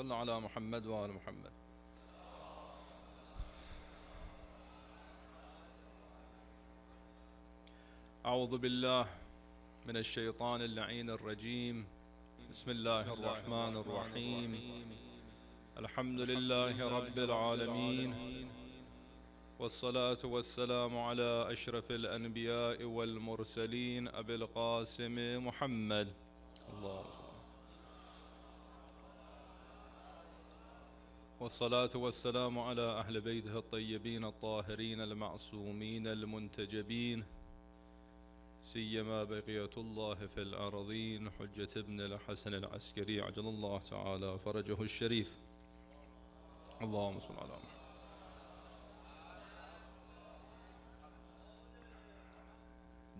صل على محمد وآل محمد. أعوذ بالله من الشيطان اللعين الرجيم. بسم الله الرحمن الرحيم. الحمد لله رب العالمين، والصلاة والسلام على أشرف الأنبياء والمرسلين أبي القاسم محمد. الله. والصلاة والسلام على أهل بيته الطيبين الطاهرين المعصومين المنتجبين، سيما بقية الله في الأرضين حجة ابن الحسن العسكري عجل الله تعالى فرجه الشريف. اللهم صل على محمد.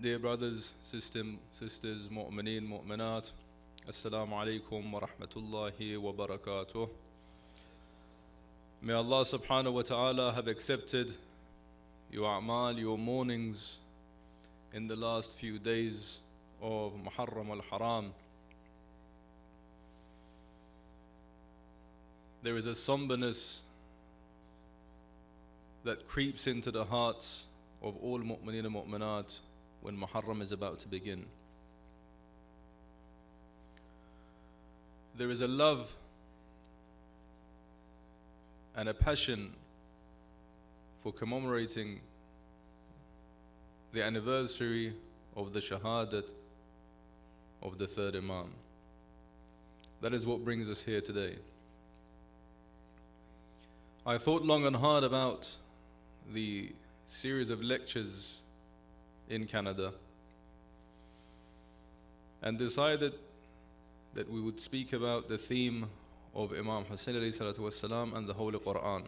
Dear brothers, sisters, mu'mineen, mu'minat, assalamu alaikum wa rahmatullahi wa barakatuh. May Allah subhanahu wa ta'ala have accepted your a'mal, your mournings in the last few days of Muharram al-Haram. There is a somberness that creeps into the hearts of all mu'mineen and mu'minat when Muharram is about to begin. There is a love and a passion for commemorating the anniversary of the Shahadat of the third Imam. That is what brings us here today. I thought long and hard about the series of lectures in Canada and decided that we would speak about the theme of Imam Hussain ﷺ and the Holy Quran.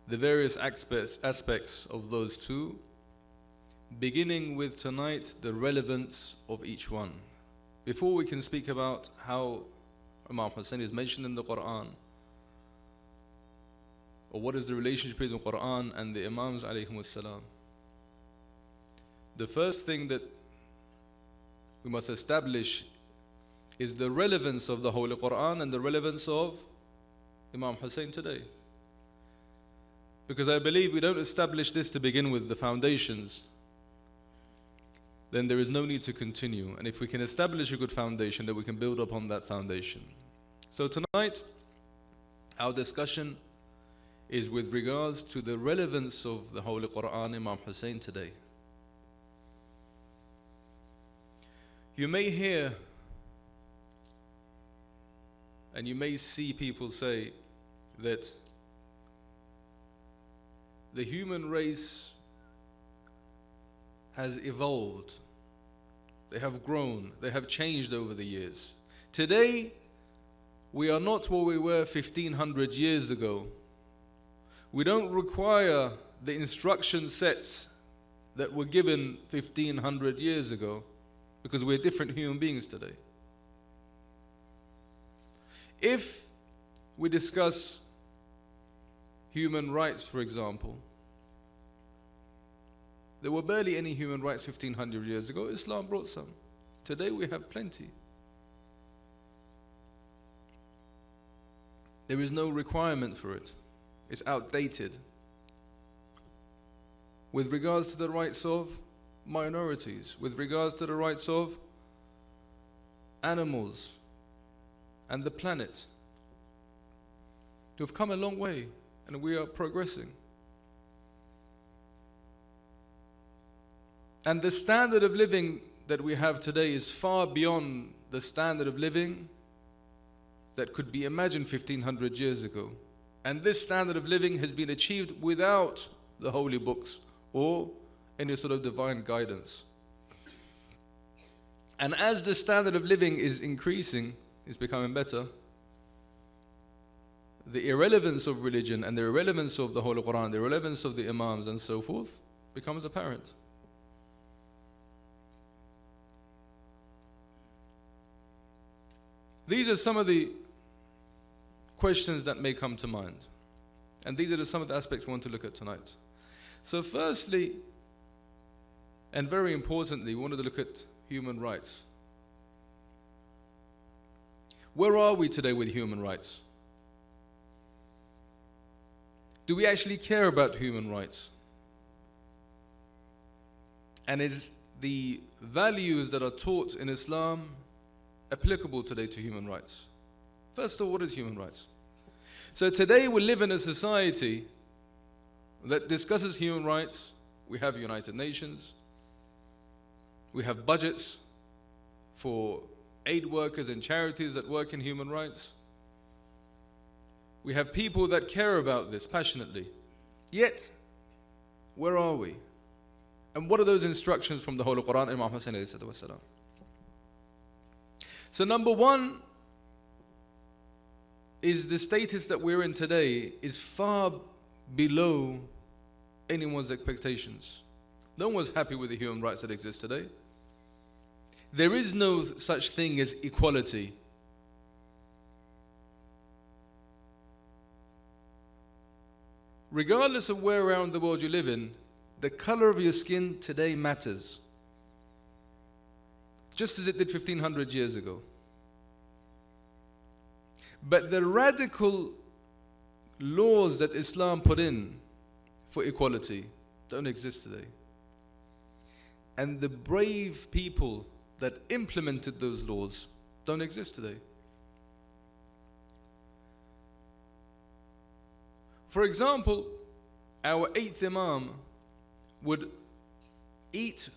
The various aspects of those two, beginning with tonight the relevance of each one. Before we can speak about how Imam Hussain is mentioned in the Quran, or what is the relationship between the Quran and the Imams alayhimus salam, the first thing that we must establish is the relevance of the Holy Quran and the relevance of Imam Hussain today. Because I believe we don't establish this to begin with, the foundations, then there is no need to continue. And if we can establish a good foundation, then we can build upon that foundation. So tonight, our discussion is with regards to the relevance of the Holy Quran, Imam Hussain today. You may hear and you may see people say that the human race has evolved, they have grown, they have changed over the years. Today, we are not where we were 1500 years ago. We don't require the instruction sets that were given 1500 years ago because we're different human beings today. If we discuss human rights, for example, there were barely any human rights 1500 years ago. Islam brought some. Today we have plenty. There is no requirement for it. It's outdated. With regards to the rights of minorities, with regards to the rights of animals and the planet, we've come a long way and we are progressing. And the standard of living that we have today is far beyond the standard of living that could be imagined 1500 years ago. And this standard of living has been achieved without the holy books or any sort of divine guidance. And as the standard of living is increasing, is becoming better, the irrelevance of religion and the irrelevance of the Holy Quran, the irrelevance of the Imams and so forth becomes apparent. These are some of the questions that may come to mind. And these are some of the aspects we want to look at tonight. So firstly, and very importantly, we wanted to look at human rights. Where are we today with human rights? Do we actually care about human rights? And is the values that are taught in Islam applicable today to human rights? First of all, what is human rights? So today we live in a society that discusses human rights. We have United Nations. We have budgets for aid workers and charities that work in human rights. We have people that care about this passionately. Yet, where are we? And what are those instructions from the Holy Quran and Imam Hussain alayhi wasalam? So number one is the status that we're in today is far below anyone's expectations. No one's happy with the human rights that exist today. There is no such thing as equality. Regardless of where around the world you live in, the color of your skin today matters. Just as it did 1500 years ago. But the radical laws that Islam put in for equality don't exist today. And the brave people that implemented those laws don't exist today. For example, our 8th Imam would eat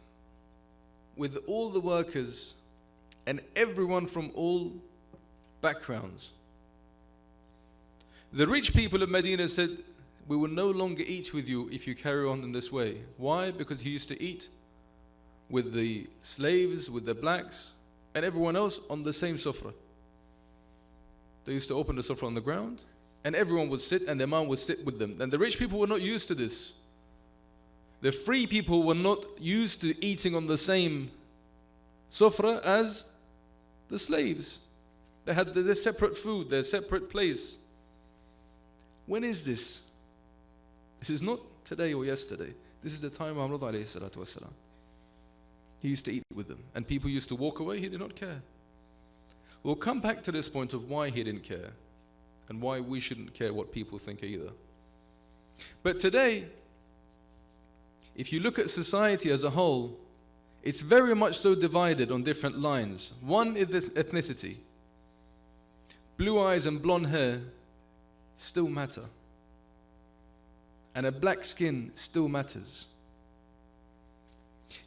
with all the workers and everyone from all backgrounds. The rich people of Medina said, we will no longer eat with you if you carry on in this way. Why? Because he used to eat with the slaves, with the blacks, and everyone else on the same sufra. They used to open the sufra on the ground, and everyone would sit, and the Imam would sit with them. And the rich people were not used to this. The free people were not used to eating on the same sufra as the slaves. They had their separate food, their separate place. When is this? This is not today or yesterday. This is the time of Imam alayhi salatu wasalam. He used to eat with them, and people used to walk away. He did not care. We'll come back to this point of why he didn't care and why we shouldn't care what people think either. But today, if you look at society as a whole, it's very much so divided on different lines. One is this ethnicity. Blue eyes and blonde hair still matter. And a black skin still matters.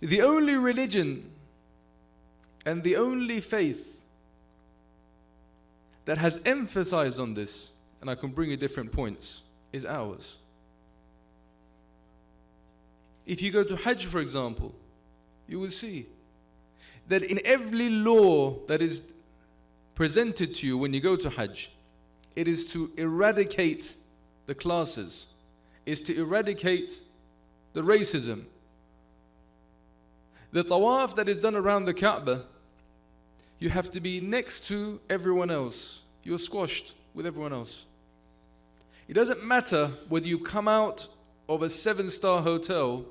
The only religion and the only faith that has emphasized on this, and I can bring you different points, is ours. If you go to Hajj, for example, you will see that in every law that is presented to you when you go to Hajj, it is to eradicate the classes, is to eradicate the racism. The tawaf that is done around the Kaaba, you have to be next to everyone else. You're squashed with everyone else. It doesn't matter whether you come out of a 7-star hotel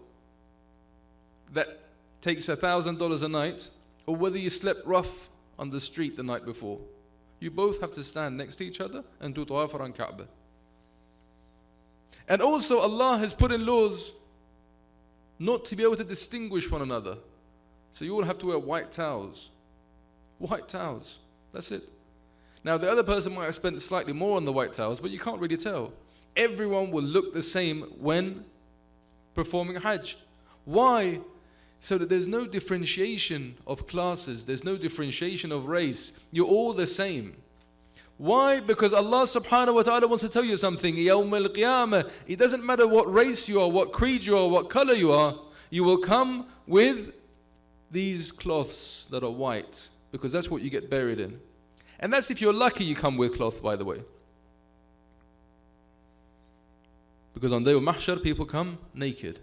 that takes $1,000 a night, or whether you slept rough on the street the night before. You both have to stand next to each other and do tawaf around Kaaba. And also Allah has put in laws not to be able to distinguish one another. So you all have to wear white towels. White towels, that's it. Now the other person might have spent slightly more on the white towels, but you can't really tell. Everyone will look the same when performing Hajj. Why? So that there's no differentiation of classes, there's no differentiation of race. You're all the same. Why? Because Allah subhanahu wa ta'ala wants to tell you something. Yawm al-Qiyamah, it doesn't matter what race you are, what creed you are, what color you are, you will come with these cloths that are white, because that's what you get buried in. And that's if you're lucky you come with cloth, by the way. Because on the day of Mahshar, people come naked.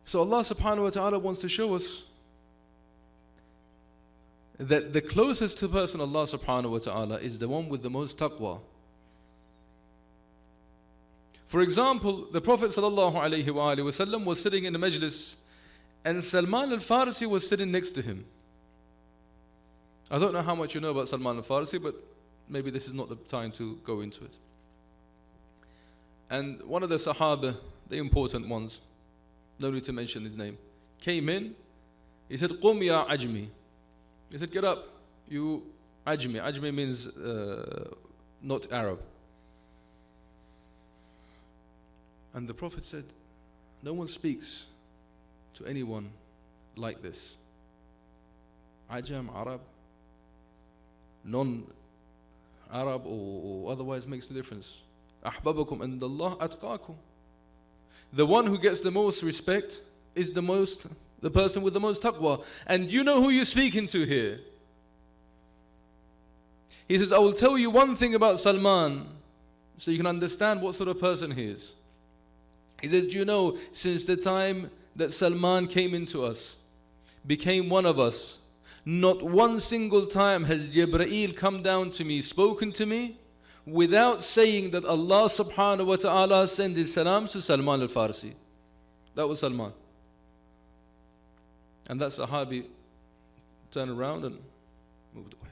So Allah subhanahu wa ta'ala wants to show us that the closest to person Allah subhanahu wa ta'ala is the one with the most taqwa. For example, the Prophet sallallahu alayhi wa sallam was sitting in a majlis, And Salman al-Farsi was sitting next to him. I don't know how much you know about Salman al-Farsi, but maybe this is not the time to go into it. And one of the Sahaba, the important ones, no need to mention his name, came in. He said, "Qum ya Ajmi." He said, "Get up, you Ajmi." Ajmi means not Arab. And the Prophet said, "No one speaks to anyone like this. Ajam, Arab, non-Arab or otherwise makes no difference. Ahbabakum indallah atqakum." The one who gets the most respect is the person with the most taqwa. And you know who you're speaking to here. He says, "I will tell you one thing about Salman so you can understand what sort of person he is." He says, "Do you know, since the time that Salman came into us, became one of us, not one single time has Jibreel come down to me, spoken to me, without saying that Allah subhanahu wa ta'ala sent his salams to Salman al-Farsi." That was Salman. And that Sahabi turned around and moved away.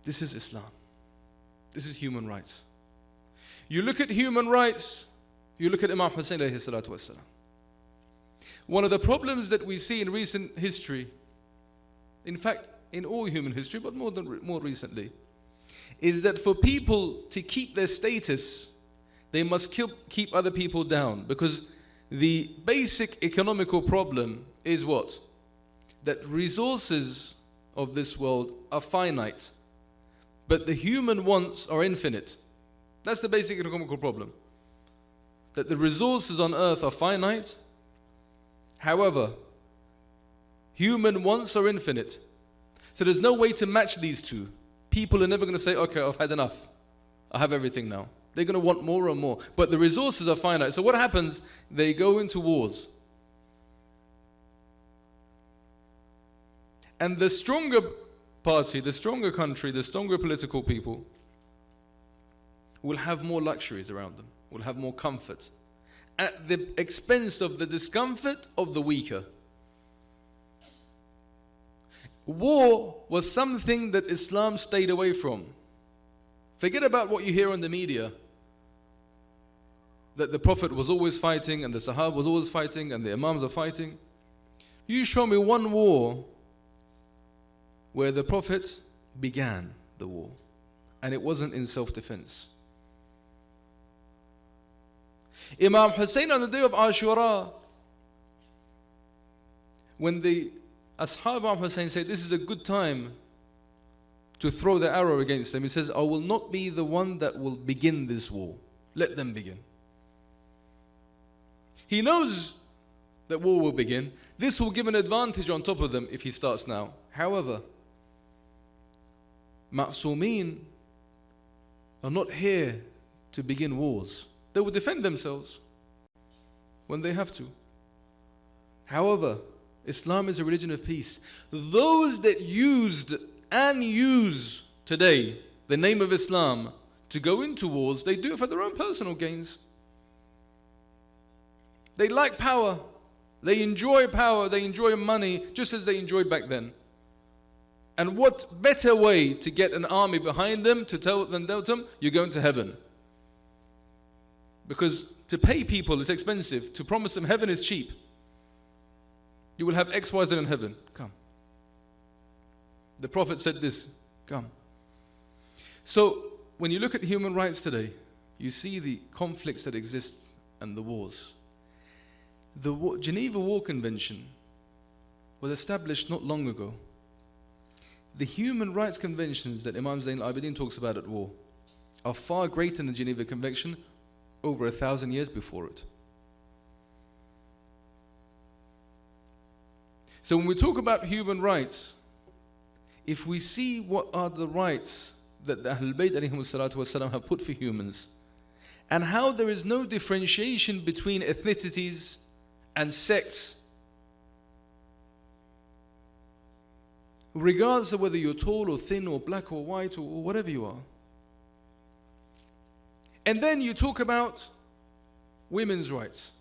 This is Islam. This is human rights. You look at human rights, you look at Imam Hussain alayhi salatu wassalam. One of the problems that we see in recent history, in fact in all human history, but more recently, is that for people to keep their status, they must keep other people down. Because the basic economical problem is what? That resources of this world are finite, but the human wants are infinite. That's the basic economical problem. That the resources on earth are finite, however, human wants are infinite. So there's no way to match these two. People are never going to say, "Okay, I've had enough. I have everything now." They're going to want more and more. But the resources are finite. So what happens? They go into wars. And the stronger party, the stronger country, the stronger political people will have more luxuries around them, will have more comfort, at the expense of the discomfort of the weaker. War was something that Islam stayed away from. Forget about what you hear on the media, that the Prophet was always fighting and the Sahaba was always fighting and the Imams are fighting. You show me one war where the Prophet began the war and it wasn't in self-defense. Imam Hussain on the day of Ashura, when the Ashab of Imam Hussain say this is a good time to throw the arrow against them, he says, "I will not be the one that will begin this war. Let them begin." He knows that war will begin. This will give an advantage on top of them if he starts now. However, Massoumian are not here to begin wars. They will defend themselves when they have to. However, Islam is a religion of peace. Those that used and use today the name of Islam to go into wars, they do it for their own personal gains. They like power. They enjoy power. They enjoy money just as they enjoyed back then. And what better way to get an army behind them to tell them, you're going to heaven? Because to pay people is expensive. To promise them heaven is cheap. You will have X, Y, Z in heaven. Come. The Prophet said this. Come. So, when you look at human rights today, you see the conflicts that exist and the wars. The Geneva War Convention was established not long ago. The human rights conventions that Imam Zayn al-Abidin talks about at war are far greater than the Geneva Convention over 1,000 years before it. So when we talk about human rights, if we see what are the rights that the Ahlul Bayt ﷺ have put for humans, and how there is no differentiation between ethnicities and sects, regardless of whether you're tall or thin or black or white or whatever you are. And then you talk about women's rights.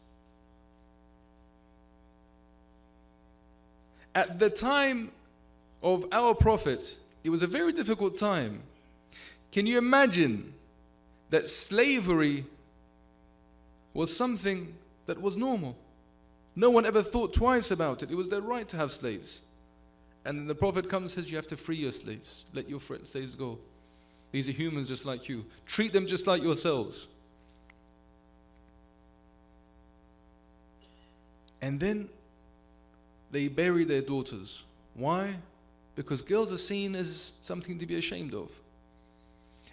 At the time of our Prophet, it was a very difficult time. Can you imagine that slavery was something that was normal? No one ever thought twice about it. It was their right to have slaves. And then the Prophet comes and says, you have to free your slaves. Let your slaves go. These are humans just like you. Treat them just like yourselves. And then they bury their daughters. Why? Because girls are seen as something to be ashamed of.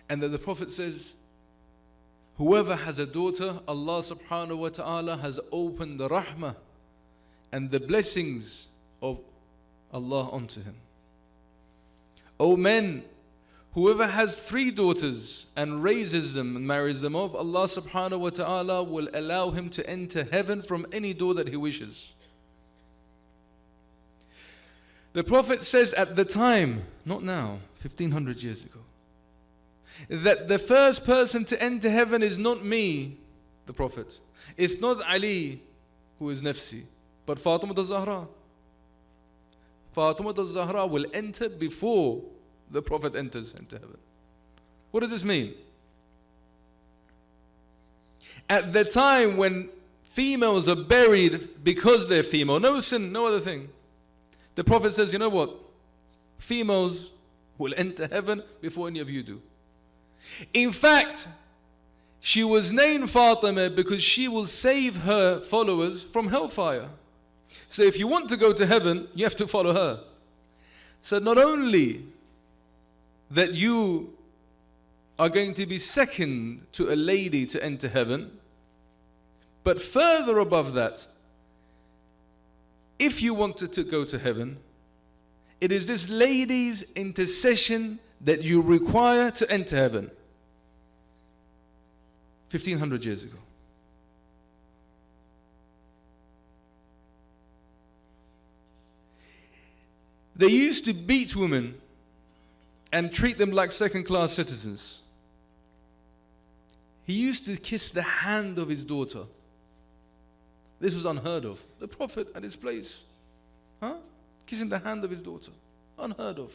And then the Prophet says, whoever has a daughter, Allah subhanahu wa ta'ala has opened the rahmah and the blessings of Allah onto him. O men, whoever has 3 daughters and raises them and marries them off, Allah subhanahu wa ta'ala will allow him to enter heaven from any door that he wishes. The Prophet says at the time, not now, 1500 years ago, that the first person to enter heaven is not me, the Prophet. It's not Ali, who is Nafsi, but Fatima al-Zahra. Fatima al-Zahra will enter before the Prophet enters into heaven. What does this mean? At the time when females are buried because they're female, no sin, no other thing, the Prophet says, you know what? Females will enter heaven before any of you do. In fact, she was named Fatima because she will save her followers from hellfire. So if you want to go to heaven, you have to follow her. So not only that you are going to be second to a lady to enter heaven, but further above that, if you wanted to go to heaven, it is this lady's intercession that you require to enter heaven. 1500 years ago. They used to beat women and treat them like second-class citizens. He used to kiss the hand of his daughter. This was unheard of. The Prophet at his place, kissing the hand of his daughter. Unheard of.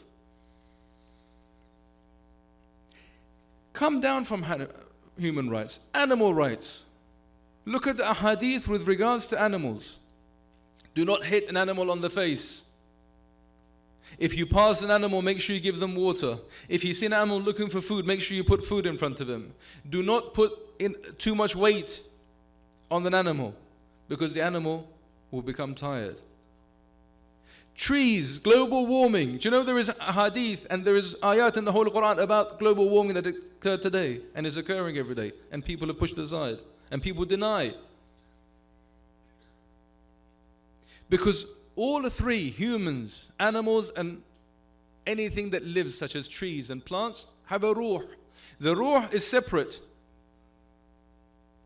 Come down from human rights, animal rights. Look at the ahadith with regards to animals. Do not hit an animal on the face. If you pass an animal, make sure you give them water. If you see an animal looking for food, make sure you put food in front of him. Do not put in too much weight on an animal, because the animal will become tired. Trees, global warming. Do you know there is a hadith and there is ayat in the whole Quran about global warming that occurred today and is occurring every day, and people are pushed aside and people deny? Because all the 3, humans, animals and anything that lives such as trees and plants, have a ruh. The ruh is separate.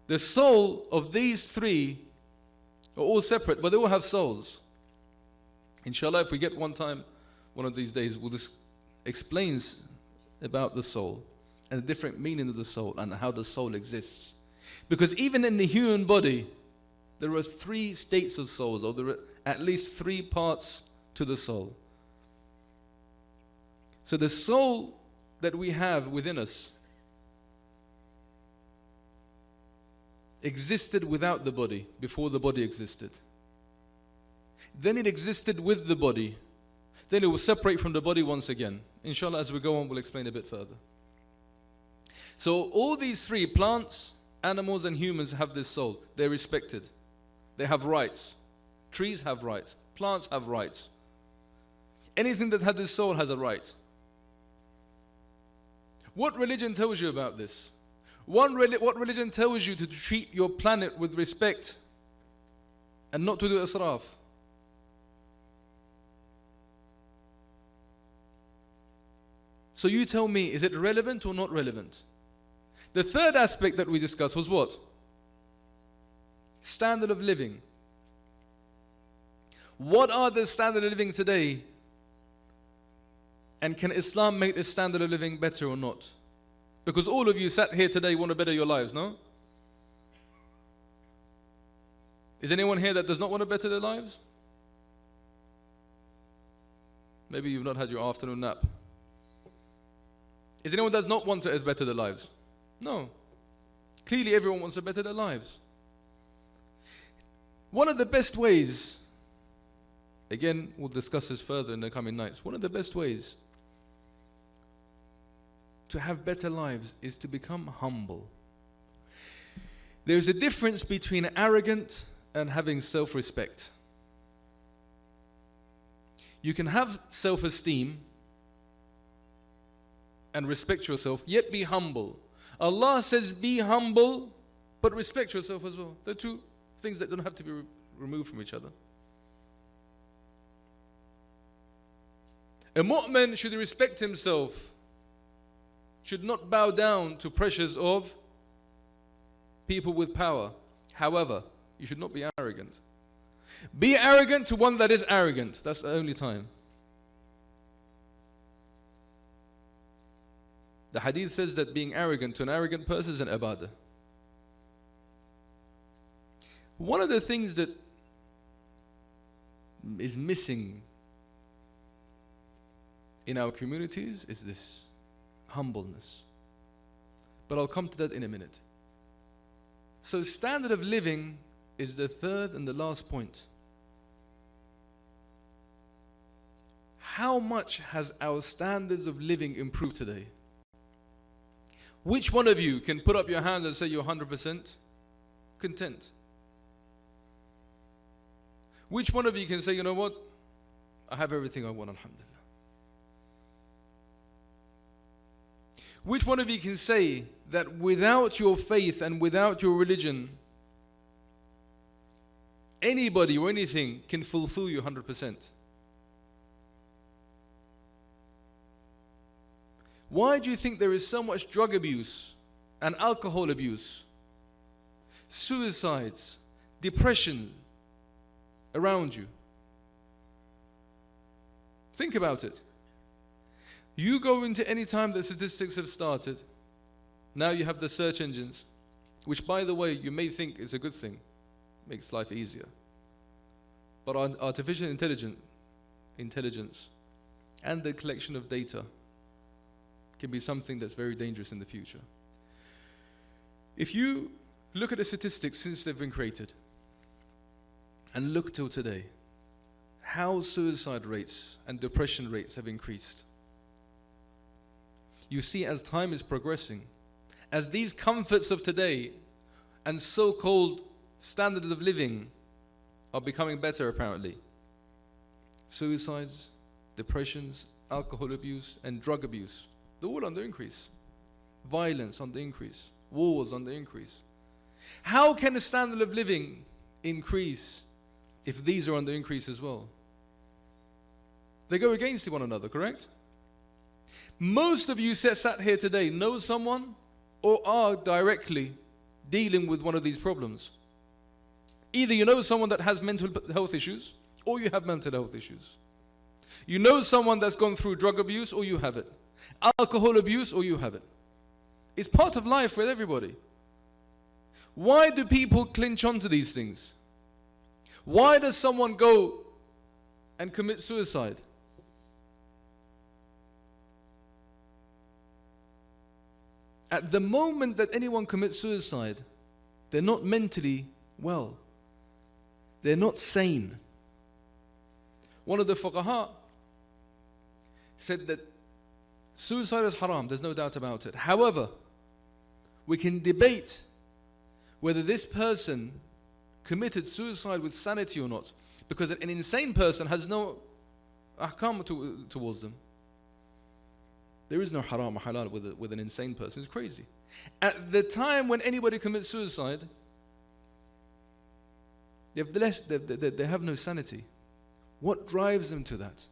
The soul of these 3 are all separate, but they all have souls. Inshallah, if we get one of these days, we'll just explains about the soul and the different meaning of the soul and how the soul exists. Because even in the human body, there are 3 states of souls, or there are at least 3 parts to the soul. So the soul that we have within us existed without the body, before the body existed. Then it existed with the body. Then it will separate from the body once again. Inshallah, as we go on, we'll explain a bit further. So all these 3, plants, animals and humans, have this soul. They're respected. They have rights. Trees have rights. Plants have rights. Anything that had this soul has a right. What religion tells you about this? What religion tells you to treat your planet with respect and not to do israf? So you tell me, is it relevant or not relevant? The third aspect that we discussed was what? Standard of living. What are the standard of living today? And can Islam make this standard of living better or not? Because all of you sat here today want to better your lives, no? Is anyone here that does not want to better their lives? Maybe you've not had your afternoon nap. Is anyone does not want to better their lives? No. Clearly everyone wants to better their lives. One of the best ways, again, we'll discuss this further in the coming nights. One of the best ways to have better lives is to become humble. There's a difference between arrogant and having self-respect. You can have self-esteem and respect yourself, yet be humble. Allah says be humble, but respect yourself as well. They're two things that don't have to be removed from each other. A mu'min should respect himself, should not bow down to pressures of people with power. However, you should not be arrogant. Be arrogant to one that is arrogant. That's the only time. The hadith says that being arrogant to an arrogant person is an ibadah. One of the things that is missing in our communities is this humbleness. But I'll come to that in a minute. So standard of living is the third and the last point. How much has our standards of living improved today? Which one of you can put up your hand and say you're 100% content? Which one of you can say, you know what? I have everything I want, alhamdulillah. Which one of you can say that without your faith and without your religion, anybody or anything can fulfill you 100%? Why do you think there is so much drug abuse and alcohol abuse, suicides, depression around you? Think about it. You go into any time that statistics have started, now you have the search engines, which by the way you may think is a good thing, makes life easier. But artificial intelligence and the collection of data can be something that's very dangerous in the future. If you look at the statistics since they've been created and look till today, how suicide rates and depression rates have increased. You see, as time is progressing, as these comforts of today and so-called standards of living are becoming better apparently, suicides, depressions, alcohol abuse and drug abuse, they're all on the increase. Violence on the increase. Wars on the increase. How can the standard of living increase if these are on the increase as well? They go against one another, correct? Most of you sat here today know someone or are directly dealing with one of these problems. Either you know someone that has mental health issues or you have mental health issues. You know someone that's gone through drug abuse or you have it. Alcohol abuse or you have it. It's part of life with everybody. Why do people clinch onto these things? Why does someone go and commit suicide? At the moment that anyone commits suicide, they're not mentally well. They're not sane. One of the fuqaha said that suicide is haram, there's no doubt about it. However, we can debate whether this person committed suicide with sanity or not, because an insane person has no ahkam towards them. There is no haram or halal with an insane person. It's crazy. At the time when anybody commits suicide, they have no sanity. What drives them to that?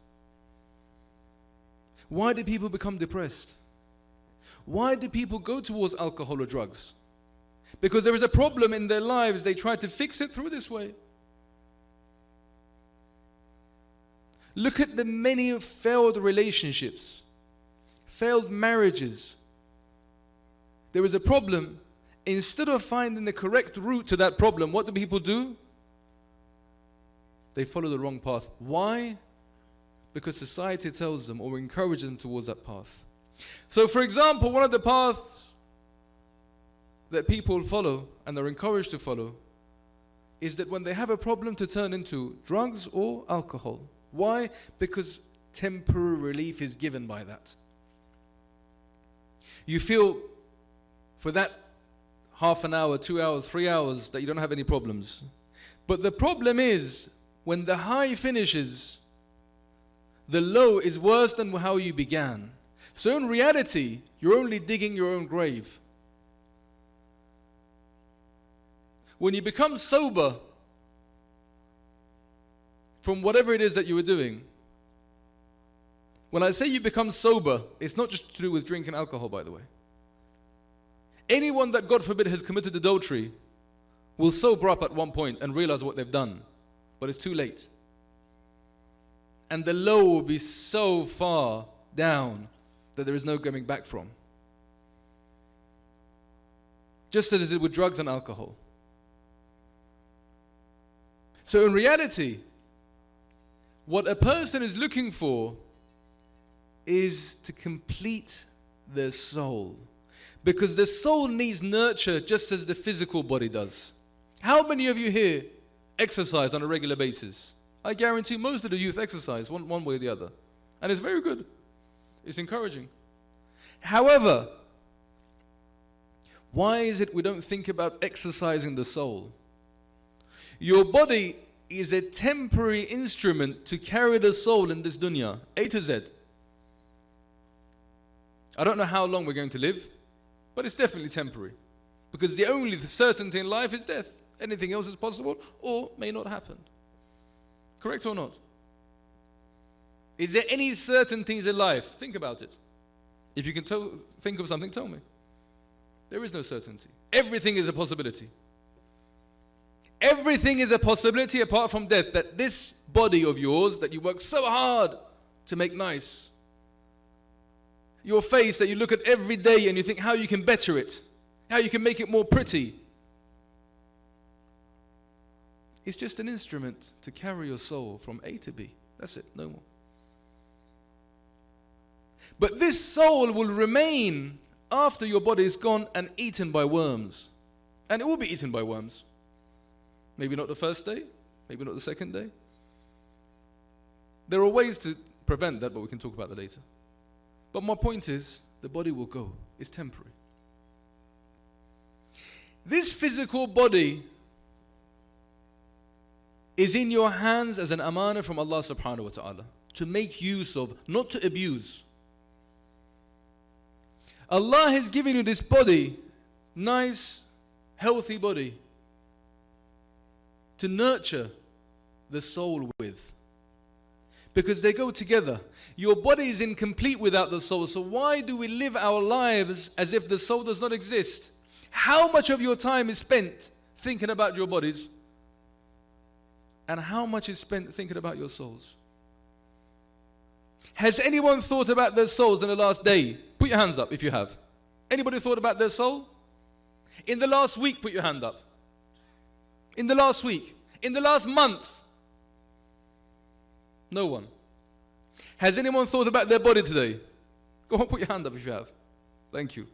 Why do people become depressed? Why do people go towards alcohol or drugs? Because there is a problem in their lives. They try to fix it through this way. Look at the many failed relationships, failed marriages. There is a problem. Instead of finding the correct route to that problem, what do people do? They follow the wrong path. Why? because society tells them or encourages them towards that path. So for example, one of the paths that people follow and they're encouraged to follow is that when they have a problem to turn into drugs or alcohol. Why? Because temporary relief is given by that. You feel for that half an hour, 2 hours, 3 hours that you don't have any problems. But the problem is when the high finishes, the low is worse than how you began. So in reality, you're only digging your own grave. When you become sober from whatever it is that you were doing, when I say you become sober, it's not just to do with drinking alcohol, by the way. Anyone that, God forbid, has committed adultery will sober up at one point and realize what they've done. But it's too late. And the low will be so far down that there is no going back from. Just as it is with drugs and alcohol. So in reality, what a person is looking for is to complete their soul. Because the soul needs nurture just as the physical body does. How many of you here exercise on a regular basis? I guarantee most of the youth exercise one way or the other. And it's very good. It's encouraging. However, why is it we don't think about exercising the soul? Your body is a temporary instrument to carry the soul in this dunya, A to Z. I don't know how long we're going to live, but it's definitely temporary. Because the only certainty in life is death. Anything else is possible or may not happen. Correct or not? Is there any certainties in life? Think about it. If you can think of something, tell me. There is no certainty. Everything is a possibility. Everything is a possibility apart from death. That this body of yours that you work so hard to make nice, your face that you look at every day and you think how you can better it, how you can make it more pretty, it's just an instrument to carry your soul from A to B. That's it, no more. But this soul will remain after your body is gone and eaten by worms. And it will be eaten by worms. Maybe not the first day, maybe not the second day. There are ways to prevent that, but we can talk about that later. But my point is, the body will go. It's temporary. This physical body is in your hands as an amana from Allah subhanahu wa ta'ala to make use of, not to abuse. Allah has given you this body, nice, healthy body, to nurture the soul with. Because they go together. Your body is incomplete without the soul. So why do we live our lives as if the soul does not exist? How much of your time is spent thinking about your bodies? And how much is spent thinking about your souls? Has anyone thought about their souls in the last day? Put your hands up if you have. Anybody thought about their soul? In the last week, put your hand up. In the last week. In the last month. No one. Has anyone thought about their body today? Go on, put your hand up if you have. Thank you.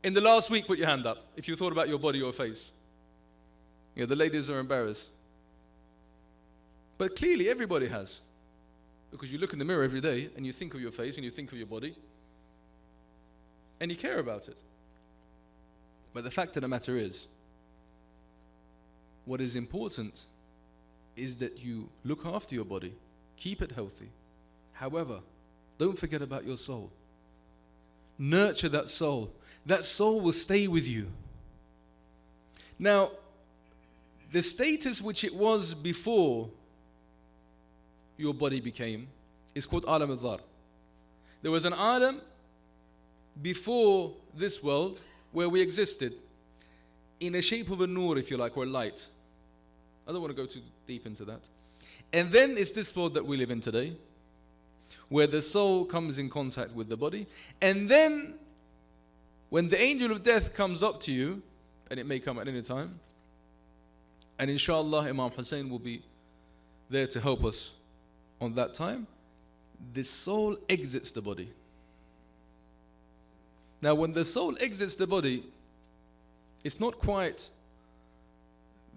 In the last week, put your hand up if you thought about your body or face. Yeah, the ladies are embarrassed. But clearly everybody has. Because you look in the mirror every day and you think of your face and you think of your body. And you care about it. But the fact of the matter is, what is important is that you look after your body. Keep it healthy. However, don't forget about your soul. Nurture that soul. That soul will stay with you. Now, the status which it was before your body became is called Alam al-Dhar. There was an Alam before this world where we existed in a shape of a nur, if you like, or a light. I don't want to go too deep into that. And then it's this world that we live in today, where the soul comes in contact with the body. And then, when the angel of death comes up to you, and it may come at any time, and inshallah Imam Hussain will be there to help us on that time, the soul exits the body. Now, when the soul exits the body, it's not quite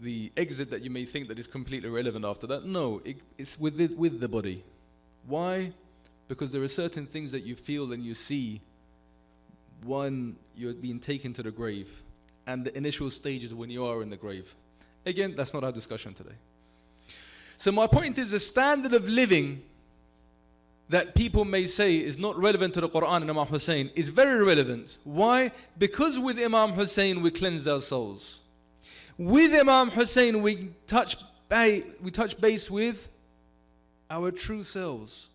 the exit that you may think that is completely irrelevant after that. No, it's with the body. Why? Because there are certain things that you feel and you see when you're being taken to the grave, and the initial stages when you are in the grave. Again, that's not our discussion today. So my point is, the standard of living that people may say is not relevant to the Quran and Imam Hussain is very relevant. Why? Because with Imam Hussain we cleanse our souls. With Imam Hussain we touch base with our true selves.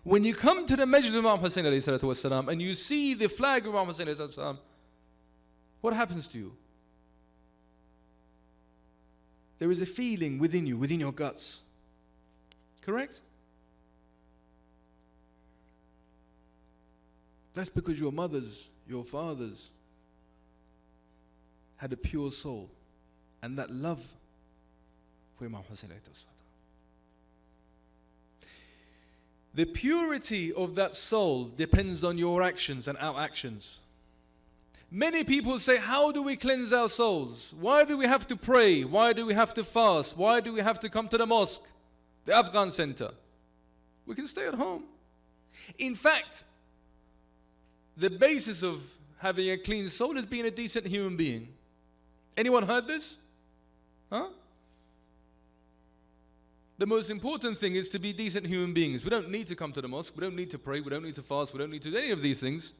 When you come to the masjid of Imam Hussain والسلام, and you see the flag of Imam Hussain والسلام, what happens to you? There is a feeling within you, within your guts. Correct? That's because your mothers, your fathers had a pure soul and that love for Imam Hussain. The purity of that soul depends on your actions and our actions. Many people say, how do we cleanse our souls? Why do we have to pray? Why do we have to fast? Why do we have to come to the mosque, the Afghan center? We can stay at home. In fact, the basis of having a clean soul is being a decent human being. Anyone heard this? Huh? The most important thing is to be decent human beings. We don't need to come to the mosque. We don't need to pray. We don't need to fast. We don't need to do any of these things.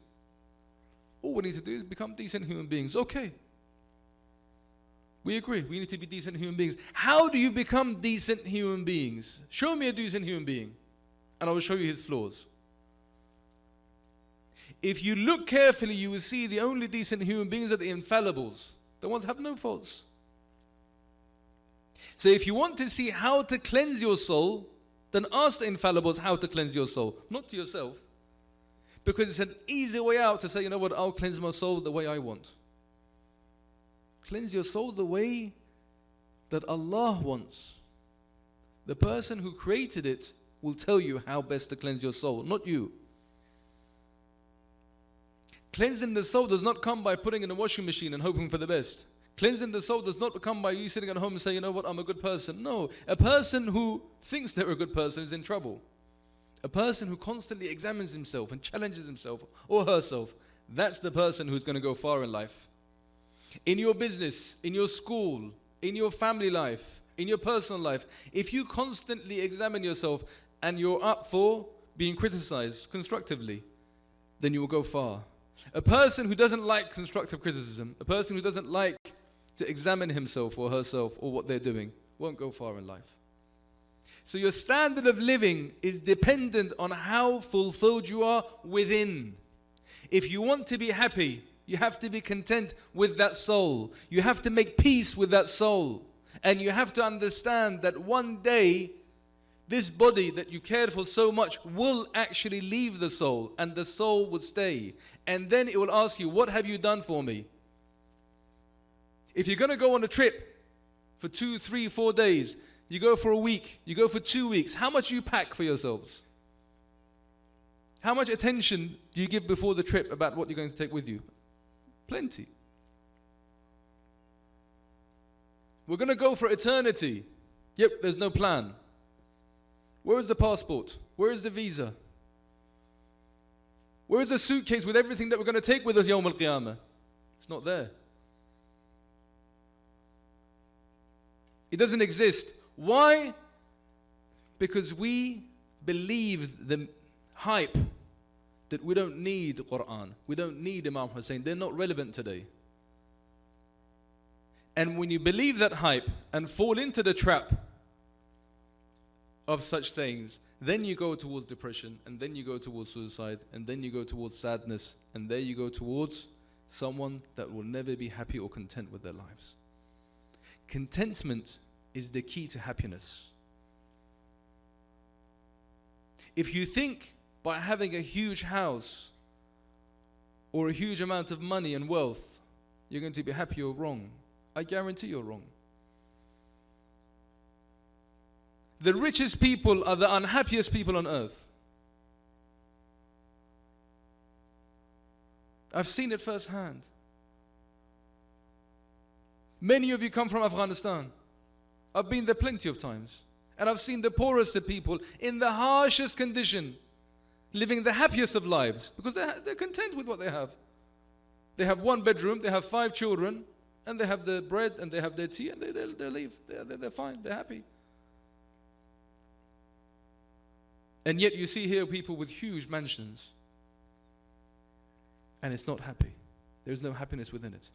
All we need to do is become decent human beings. Okay. We agree. We need to be decent human beings. How do you become decent human beings? Show me a decent human being, and I will show you his flaws. If you look carefully, you will see the only decent human beings are the infallibles. The ones who have no faults. So if you want to see how to cleanse your soul, then ask the infallibles how to cleanse your soul, not to yourself. Because it's an easy way out to say, you know what, I'll cleanse my soul the way I want. Cleanse your soul the way that Allah wants. The person who created it will tell you how best to cleanse your soul, not you. Cleansing the soul does not come by putting in a washing machine and hoping for the best. Cleansing the soul does not come by you sitting at home and saying, you know what, I'm a good person. No, a person who thinks they're a good person is in trouble. A person who constantly examines himself and challenges himself or herself, that's the person who's going to go far in life. In your business, in your school, in your family life, in your personal life, if you constantly examine yourself and you're up for being criticized constructively, then you will go far. A person who doesn't like constructive criticism, a person who doesn't like to examine himself or herself or what they're doing, won't go far in life. So your standard of living is dependent on how fulfilled you are within. If you want to be happy, you have to be content with that soul. You have to make peace with that soul. And you have to understand that one day, this body that you've cared for so much will actually leave the soul, and the soul will stay. And then it will ask you, what have you done for me? If you're going to go on a trip for 2, 3, 4 days, you go for a week, you go for 2 weeks, how much do you pack for yourselves? How much attention do you give before the trip about what you're going to take with you? Plenty. We're going to go for eternity. Yep, there's no plan. Where is the passport? Where is the visa? Where is the suitcase with everything that we're going to take with us Yawm al-Qiyamah? It's not there. It doesn't exist. Why? Because we believe the hype that we don't need Quran. We don't need Imam Hussain. They're not relevant today. And when you believe that hype and fall into the trap of such things, then you go towards depression, and then you go towards suicide, and then you go towards sadness, and there you go towards someone that will never be happy or content with their lives. Contentment is the key to happiness. If you think by having a huge house or a huge amount of money and wealth, you're going to be happy, you're wrong. I guarantee you're wrong. The richest people are the unhappiest people on earth. I've seen it firsthand. Many of you come from Afghanistan. I've been there plenty of times. And I've seen the poorest of people in the harshest condition, living the happiest of lives, because they're content with what they have. They have one bedroom, they have 5 children, and they have the bread, and they have their tea, and they leave. They're fine, they're happy. And yet you see here people with huge mansions, and it's not happy. There's no happiness within it.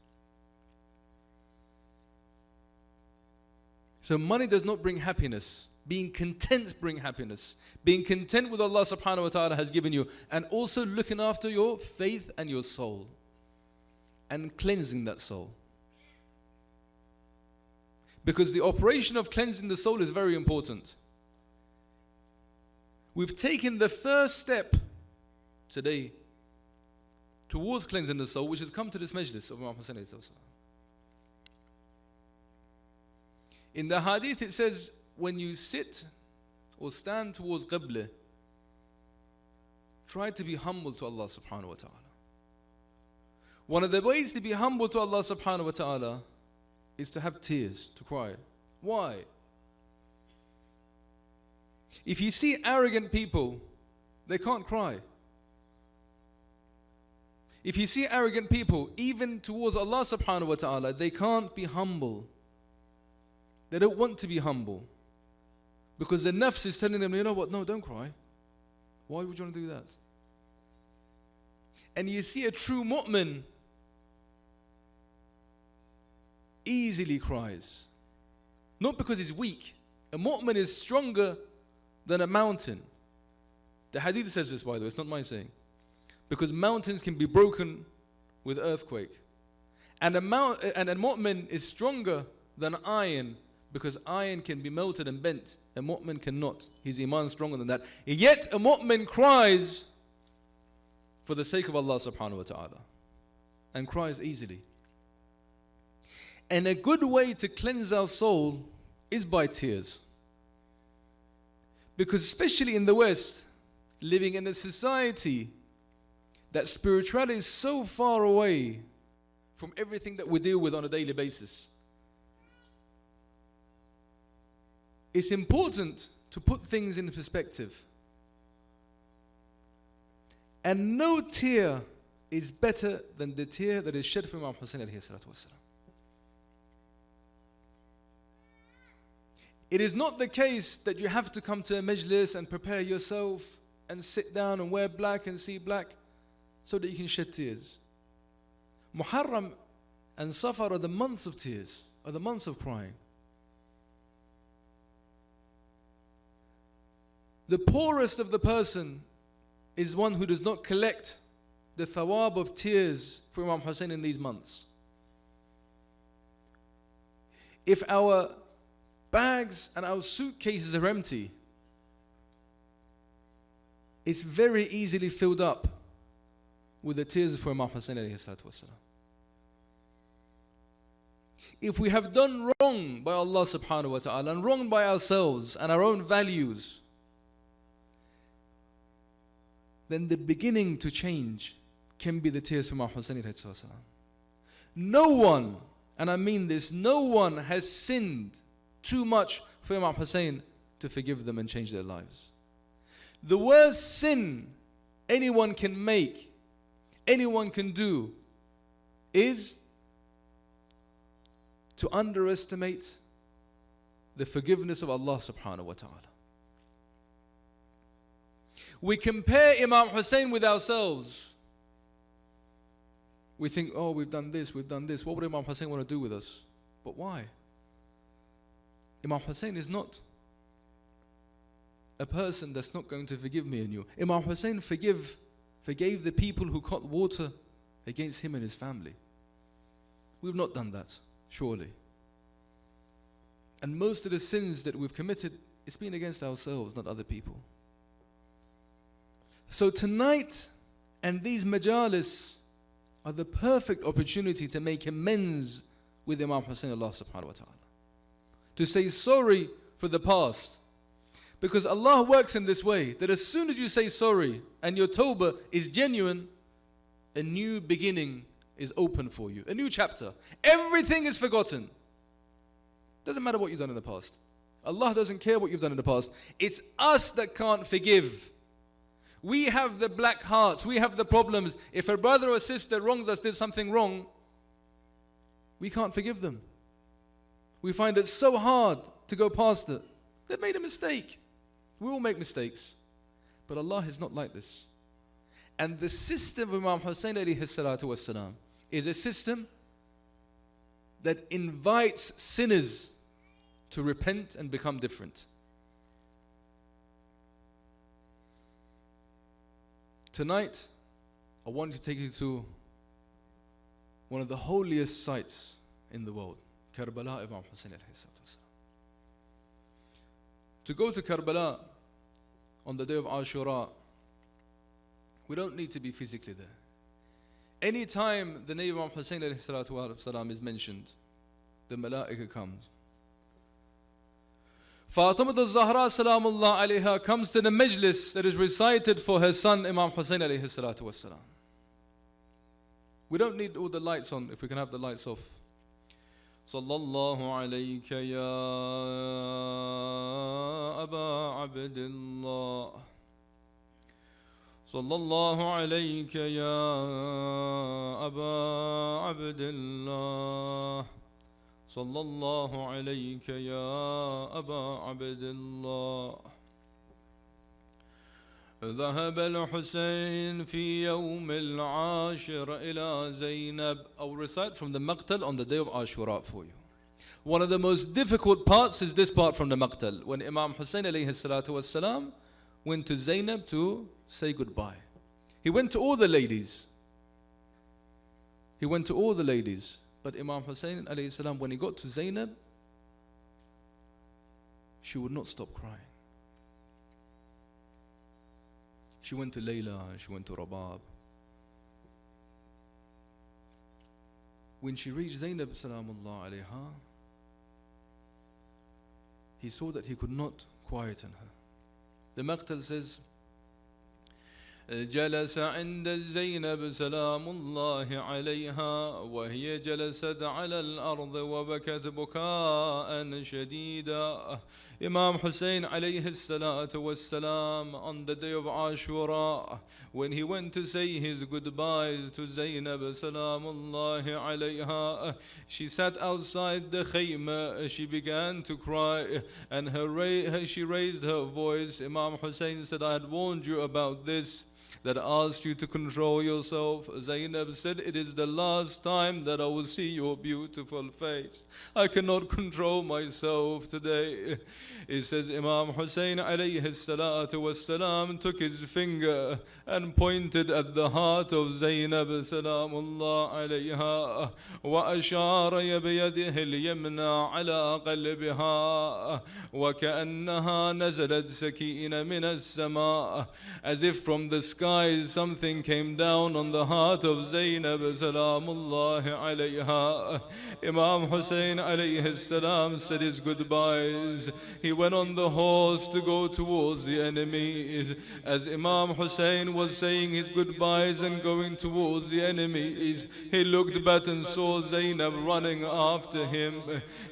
So money does not bring happiness. Being content brings happiness. Being content with Allah subhanahu wa ta'ala has given you, and also looking after your faith and your soul, and cleansing that soul. Because the operation of cleansing the soul is very important. We've taken the first step today towards cleansing the soul, which has come to this majlis of Imam Hussain. In the hadith it says, when you sit or stand towards Qibla, try to be humble to Allah subhanahu wa ta'ala. One of the ways to be humble to Allah subhanahu wa ta'ala is to have tears, to cry. Why? If you see arrogant people, they can't cry. If you see arrogant people, even towards Allah subhanahu wa ta'ala, they can't be humble. They don't want to be humble. Because the nafs is telling them, you know what, no, don't cry. Why would you want to do that? And you see a true mu'min easily cries. Not because he's weak. A mu'min is stronger than a mountain. The hadith says this, by the way, it's not my saying. Because mountains can be broken with earthquake. And a mu'min is stronger than iron, because iron can be melted and bent. A mu'min cannot. His iman is stronger than that. Yet a mu'min cries for the sake of Allah subhanahu wa ta'ala, and cries easily. And a good way to cleanse our soul is by tears. Because especially in the West, living in a society that spirituality is so far away from everything that we deal with on a daily basis, it's important to put things in perspective. And no tear is better than the tear that is shed for Imam Hussain alayhi salatu wasalam. It is not the case that you have to come to a majlis and prepare yourself and sit down and wear black and see black so that you can shed tears. Muharram and Safar are the months of tears, are the months of crying. The poorest of the person is one who does not collect the thawab of tears for Imam Hussain in these months. If our bags and our suitcases are empty, it's very easily filled up with the tears for Imam Hussain alayhi salatu wasalam. If we have done wrong by Allah subhanahu wa ta'ala and wrong by ourselves and our own values, then the beginning to change can be the tears for Imam Hussain alayhi salatu wasalam. No one, and I mean this, no one has sinned too much for Imam Hussain to forgive them and change their lives. The worst sin anyone can make, anyone can do, is to underestimate the forgiveness of Allah subhanahu wa ta'ala. We compare Imam Hussain with ourselves. We think, oh, we've done this, we've done this. What would Imam Hussain want to do with us? But why? Imam Hussain is not a person that's not going to forgive me and you. Imam Hussain forgave the people who caught water against him and his family. We've not done that, surely. And most of the sins that we've committed, it's been against ourselves, not other people. So tonight and these majalis are the perfect opportunity to make amends with Imam Hussain, Allah subhanahu wa ta'ala. To say sorry for the past. Because Allah works in this way, that as soon as you say sorry and your tawbah is genuine, a new beginning is open for you, a new chapter. Everything is forgotten. Doesn't matter what you've done in the past. Allah doesn't care what you've done in the past. It's us that can't forgive. We have the black hearts, we have the problems. If a brother or sister wrongs us, did something wrong, we can't forgive them. We find it so hard to go past it. They made a mistake. We all make mistakes. But Allah is not like this. And the system of Imam Hussain alayhi salatu wassalam is a system that invites sinners to repent and become different. Tonight, I want to take you to one of the holiest sites in the world, Karbala, Imam Hussain alayhi salatu wassalam. To go to Karbala on the day of Ashura, we don't need to be physically there. Any time the name of Hussain alayhi salatu wasalam is mentioned, the malaika comes. Fatima al-Zahra salamullah alayha comes to the majlis that is recited for her son Imam Hussain alayhi salatu wasalam. We don't need all the lights on, if we can have the lights off. Sallallahu alayka ya Aba Abdullah. Sallallahu alayka ya Aba Abdullah. Sallallahu alayka ya Aba Abdullah. ذهب الحسين في يوم العاشر إلى زينب. I will recite from the Maqtal on the day of Ashura for you. One of the most difficult parts is this part from the Maqtal, when Imam Hussain alayhi salatu wassalam went to Zainab to say goodbye. He went to all the ladies. He went to all the ladies. But Imam Hussain alayhi salam, when he got to Zainab, she would not stop crying. She went to Layla, she went to Rabab. When she reached Zainab salamullah alayha, he saw that he could not quieten her. The Maqtal says, جلس عند زينب سلام الله عليها وهي جلست على الأرض وبكت بكاء شديدا. Imam Hussain alayhi salatu wassalam on the day of Ashura, when he went to say his goodbyes to Zainab salamullahi alayha, she sat outside the khayma, she began to cry, and she raised her voice. Imam Hussain said, I had warned you about this, that asked you to control yourself. Zainab said, it is the last time that I will see your beautiful face. I cannot control myself today. It says Imam Hussain alayhi salatu wassalam took his finger and pointed at the heart of Zainab salamullah alayha wa ashara biyadihi al-yamna ala qalbiha wa ka'annaha nazalat sakina min as-sama', as if from the sky something came down on the heart of Zainab salamullahi alayha. Imam Hussain alayhi salam said his goodbyes. He went on the horse to go towards the enemies. As Imam Hussain was saying his goodbyes and going towards the enemies, he looked back and saw Zainab running after him.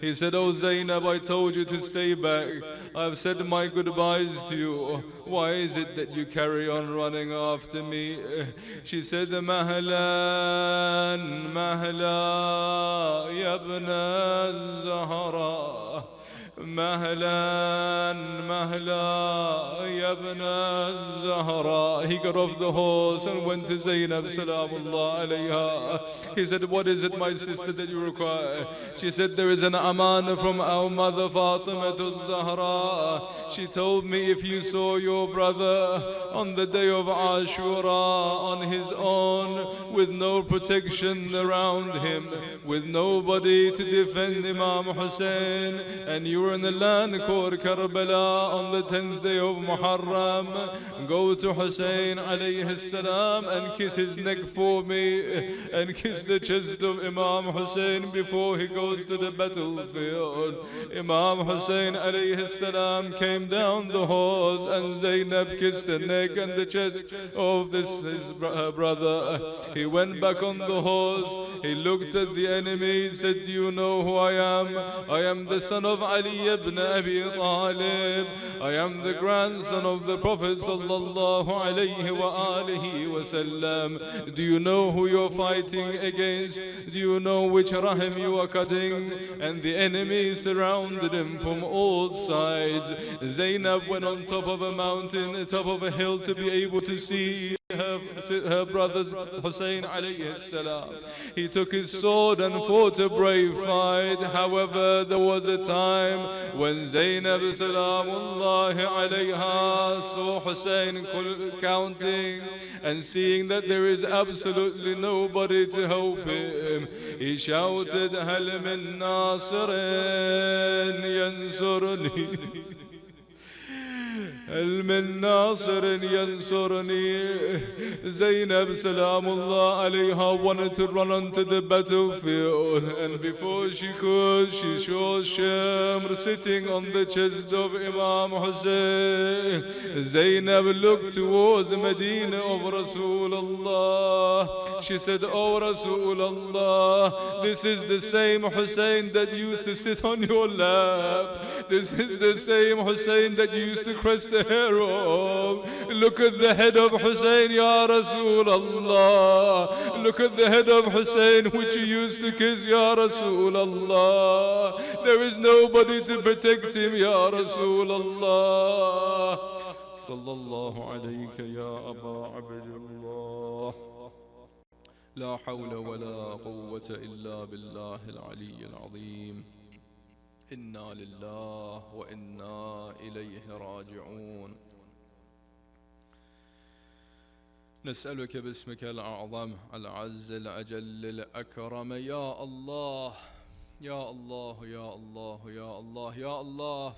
He said, oh Zainab, I told you to stay back. I've said my goodbyes to you. Why is it that you carry on running after me? She said, Mahlan, Mahla, Yabna Zahra. Mahlan, Mahla, Yabna Zahra. He got off the horse and went to Zainab salamullah alayha. He said, what is it, my sister, that you require? She said, there is an amanah from our mother Fatima Zahra. She told me if you saw your brother on the day of Ashura on his own, with no protection around him, with nobody to defend Imam Hussain, and you were in the land called Karbala on the 10th day of Muharram, Muharram, go to Hussain alayhi salam and kiss his neck for me, and kiss the chest of Imam Hussain before he goes to the battlefield. Imam Hussain alayhi salam came down the horse, and Zainab kissed the neck and the chest of his brother. He went back on the horse, he looked at the enemy, said, do you know who I am? I am the son of Ali ibn Abi Talib. I am the grandson of the Prophet sallallahu alayhi wa alihi wa sallam. Do you know who you're fighting against? Do you know which rahim you are cutting? And the enemy surrounded him from all sides. Zainab went on top of a mountain, top of a hill, to be able to see her brother Hussain alayhi salam. He took his sword and fought a brave fight. However, there was a time when Zainab salamullahi alayha saw Hussain counting and seeing that there is absolutely nobody to help him. He shouted, هل من ناصر ينصرني هل من ناصر ينصرني. Zainab salamullah alayha wanted to run onto the battlefield, and before she could, she saw Shamr sitting on the chest of Imam Hussain. Zainab looked towards Medina of Rasulullah. She said, oh Rasulullah, this is the same Hussain that used to sit on your lap. This is the same Hussain that you used to crest the hair of. Look at the head of Hussain, Ya Rasulullah. Look at the head of Hussain which you used to kiss, Ya Rasulullah. There is nobody to protect him, Ya Rasulullah. Sallallahu alayka ya Aba Abdullah. La hawla wa la quwwata illa billahi al-ali al-azim. إنا لله وإنا إليه راجعون. نسألك باسمك الأعظم العز الأجل الأكرم يا الله يا الله يا الله يا الله يا الله.